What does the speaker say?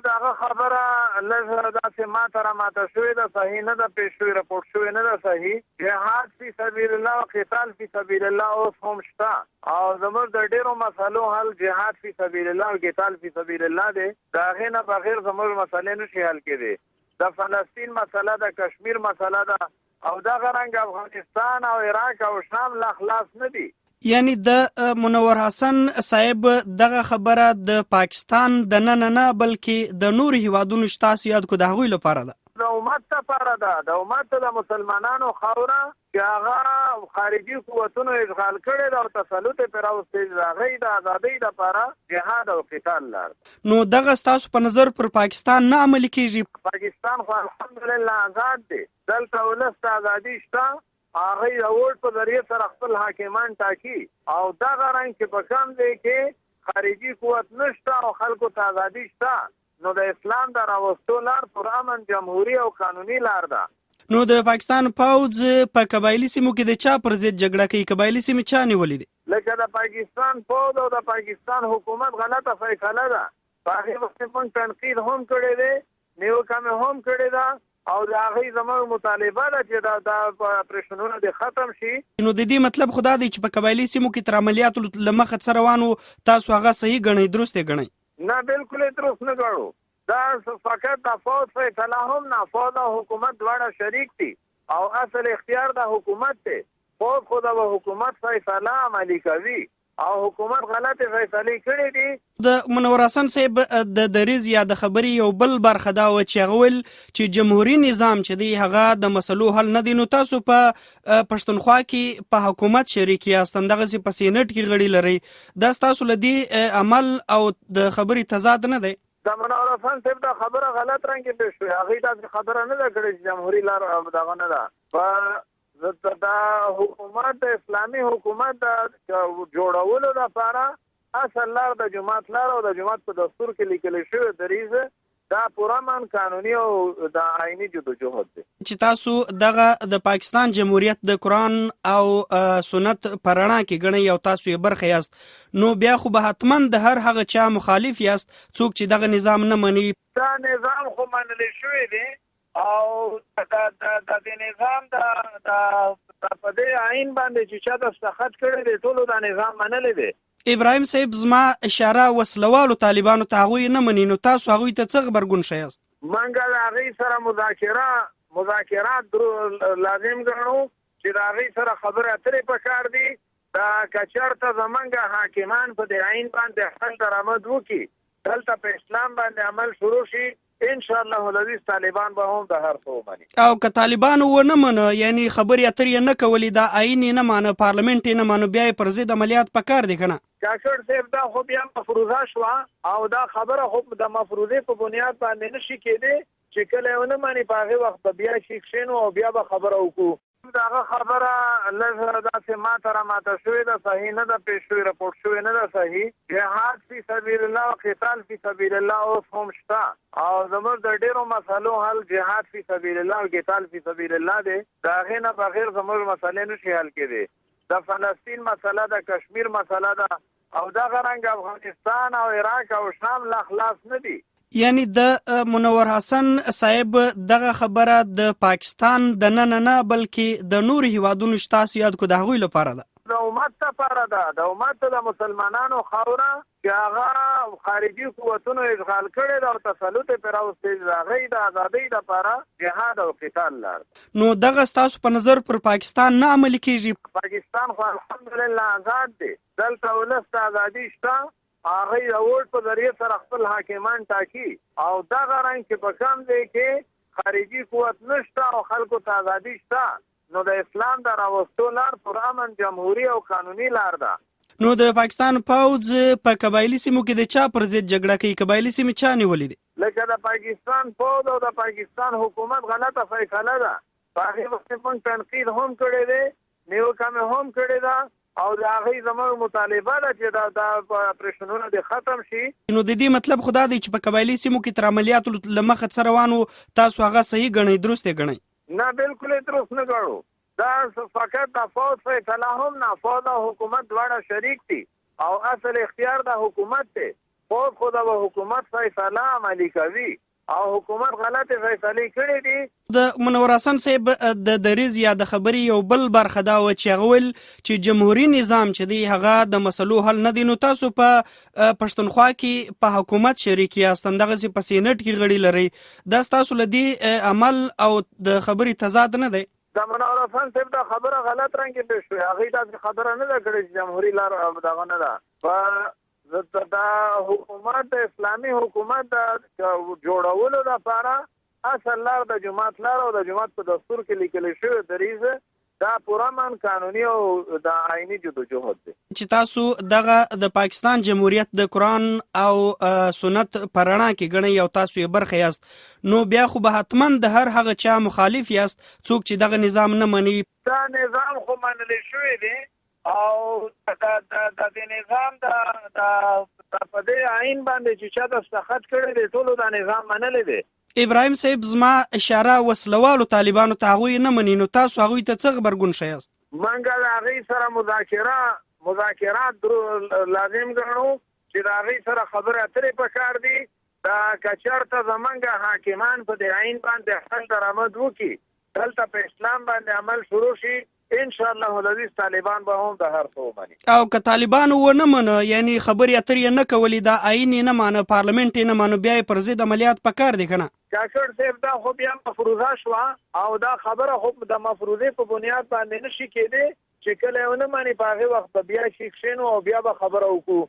دغه خبره لږ داسې ماته راماته شوې ده، صحیح نه ده پیش شوې، رپورټ شوې نه ده صحیح. جهاد فی سبیل الله او قتال فی سبیل الله اوس هم شته او زموږ د ډېرو مسلو حل جهاد فی سبیل الله او قتال فی سبیل الله دی. د هغې نه بغیر زموږ مسلې نشي حل کېدی. د فلسطین مسله د کشمیر مسله ده او دغه رنګ افغانستان او عراق او شام لا خلاص نه دي. یعنی د منور حسن صاحب دغه خبره د پاکستان د نه بلکې د نور هیوادونو شتاسو یاد کو د هغوی لپاره ده، د امت لپاره ده، د امت د مسلمانانو خاوره چې هغه خارجي قوتونو اشغال کړی ده او تسلط یې پرې راوستی د هغې د ازادۍ لپاره جهاد او قتال لار. نو دغه ستاسو په نظر پر پاکستان نه عملي کیږي؟ پاکستان خو الحمدلله آزاد دی، دلته ولس ته ازادي شته، هغه د ووټ په ذریعه سره خپل حاکمان ټاکي او دغه رنګ چې په کوم ځای کې خارجي قوت نشته او خلکو ته ازادي شته، نو د اسلام د راوستو لار پر امن جمهوري او قانوني لار ده. نو د پاکستان پوځ په قبایلي سیمو کې د چا پر ضد جګړه کوي؟ قبایلي سیمې چا نیولې دي؟ لکه د پاکستان پوځ او د پاکستان حکومت غلطه فیصله ده، په هغې وخت موږ تنقید هم کړی دی، نیوکه مې هم کړې ده او د هغې زموږ مطالبه ده چې دا اپریشنونه دې ختم شي. نو د دې مطلب خدا دی چې په قبایلي سیمو کې تر عملیاتو له مخه څه روان وو، تاسو هغه صحیح ګڼئ، درست یې ګڼئ؟ نه بالکل یې درست نه ګڼو. دا فقط د فوج فیصله هم نه، فوج او حکومت دواړه شریک دي او اصل اختیار د حکومت دی. فوج خو د حکومت فیصله عملي کوي او حکومت غلطه فیصله کړې دي. د منور حسن صاحب د دریز یا د خبرې یو بل برخه دا و چې هغه ویل چې جمهوریت نظام چې دی هغه د مسلو حل نه دی. نو تاسو په پښتونخوا کې په حکومت شریک یاست، همدغسې په سینټ کې غړي لرئ، دا ستاسو له دې عمل او د خبرې تضاد نه دی؟ د منور حسن صاحب دا خبره غلط رنګ کې پیش شوې، هغې داسې خبره نه ده کړې چې جمهوري لار دغه نه ده. دا حکومت د اسلامي حکومت د جوړولو لپاره اصل لار د جماعت لار او د جماعت په دستور کې لیکل شوی دریز دا پوره من قانوني او د آئینی جدوجہد دی. چې تاسو دغه د پاکستان جمهوریت د قرآن او سنت په رڼا کې ګڼئ او تاسو یې برخه یاست، نو بیا خو به حتما د هر هغه چا مخالف یاست څوک چې دغه نظام نه مني. دا نظام خو منل شوی دی او د نظام د په دې آئین باندې چې چا دستخط کړی دی ټولو دا نظام منلی دی. ابراهیم صاحب زما اشاره وسلوالو طالبانو ته هغوی نه مني، نو تاسو هغوی ته څه غبرګون ښیاست؟ موږ د هغوی سره مذاکرات لازم ګڼو چې د هغوی سره خبرې اترې پکار دي. دا که چېرته زموږ حاکمان په دې آئین باندې خپل درآمد وکړي، دلته په اسلام باندې عمل شروع شي، ان شاء الله العزیز طالبان به هم د هر څه ومني. او که طالبان ونه منه، یعنی خبرې اترې نه کولې، دا آئین یې نه مانه، پارلمنټ یې نه مانه، بیا یې پر ضد عملیات پکار دي که نه؟ کاکړ صاحب دا خو بیا مفروضه شوه او دا خبره خو د مفروضې په بنیاد باندې نشي کېدی چې کله یې ونه مني په هغې وخت به بیا شي کښېنو او بیا به خبره وکړو. دغه خبره لږ داسې ماته راماته شوې ده، صحیح نه ده پیش شوې، رپورټ شوې نه ده صحیح. جهاد فی سبیل الله او قتال فی سبیل الله اوس هم شته او زموږ د ډېرو مسلو حل جهاد فی سبیل الله او قتال فی سبیل الله دی. د هغې نه بغیر زموږ مسلې نشي حل کېدی. د فلسطین مسله د کشمیر مسله ده او دغه رنګ افغانستان او عراق او شام لا خلاص نه دي. یعنی د منور حسن صاحب دغه خبره د پاکستان د نه بلکې د نور هیوادونو شتاسو یاد کو د هغوی لپاره ده، د امت لپاره ده، د امت د مسلمانانو خاوره چې هغه خارجي قوتونو اشغال کړی ده او تسلط یې پرې راوستی د هغې د ازادۍ لپاره جهاد او قتال لار. نو دغه ستاسو په نظر پر پاکستان نه عملي کیږي؟ پاکستان خو الحمدلله آزاد دی، دلته ولس ته ازادي شته، هغه د ووټ په ذریعه سره خپل حاکمان ټاکي او دغه رنګ چې په کوم ځای کې خارجي قوت نشته او خلکو ته ازادي شته، نو د اسلام د راوستو لار پر امن جمهوري او قانوني لار ده. نو د پاکستان پوځ په قبایلي سیمو کې د چا پر ضد جګړه کوي؟ قبایلي سیمې چا نیولې دي؟ لکه د پاکستان پوځ او د پاکستان حکومت غلطه فیصله ده، په هغې وخت موږ تنقید هم کړی دی، نیوکه مې هم کړې ده او د هغې زموږ مطالبه ده چې دا اپریشنونه دې ختم شي. نو د دې مطلب خدا دی چې په قبایلي سیمو کې تر عملیاتو له مخه څه روان وو، تاسو هغه صحیح ګڼئ، درست یې ګڼئ؟ نه بالکل یې درست نه ګڼو. دا فقط د فوج فیصله هم نه، فوج او حکومت دواړه شریک دي او اصل اختیار د حکومت دی. خو د حکومت فیصله عملي کوي او حکومت غلطه فیصله کړې دي. د منور حسن صاحب د دریز یا د خبري یو بل برخه دا و چې غول چې جمهوریت نظام چې دی هغه د مسلو حل نه دي. نو تاسو په پښتونخوا کې په حکومت شریک یاست، دغه سي په سینټ کې غړي لري، دا تاسو لدی عمل او د خبري تضاد نه دی؟ د منور حسن صاحب دا خبره غلط رنګ کې پېښ شوې، هغه دا خبره نه ده کړې چې جمهوریت لار دغه نه ده. دا حکومت د اسلامي حکومت د جوړولو لپاره اصل لار د جماعت لار او د جماعت په دستور کې لیکل شوی دریز دا پوره من قانوني او د آئینی جدوجہد دی. چې تاسو دغه د پاکستان جمهوریت د قرآن او سنت پرانا کې ګڼئ او تاسو یې برخه یاست، نو بیا خو به حتما د هر هغه چا مخالف یاست څوک چې دغه نظام نه مني. دا نظام خو منل شوی دی او د نظام د په دې آئین باندې چې چا دستخط کړی دی ټولو دا نظام منلی دی. ابراهیم صاحب زما اشاره وسلوالو طالبانو ته هغوی نه مني، نو تاسو هغوی ته څه غبرګون ښیاست؟ موږ د هغوی سره مذاکرات لازم ګڼو چې د هغوی سره خبرې اترې پکار دي. دا که چېرته زموږ حاکمان په دې آئین باندې خپل درآمد وکړي، دلته په اسلام باندې عمل شروع شي، ان شاء الله العزیز طالبان به هم د هر څه ومني. او که طالبان ونه منه، یعنی خبرې اترې نه کولې، دا آئین یې نه مانه، پارلمنټ یې نه مانه، بیا یې پر ضد عملیات پکار دي که نه؟ کاکړ صاحب دا خو بیا مفروضه شوه او دا خبره خو د مفروضې په بنیاد باندې نشي کېدی چې کله ونه ماني په هغې وخت به بیا کښېنو او بیا به خبره وکړو.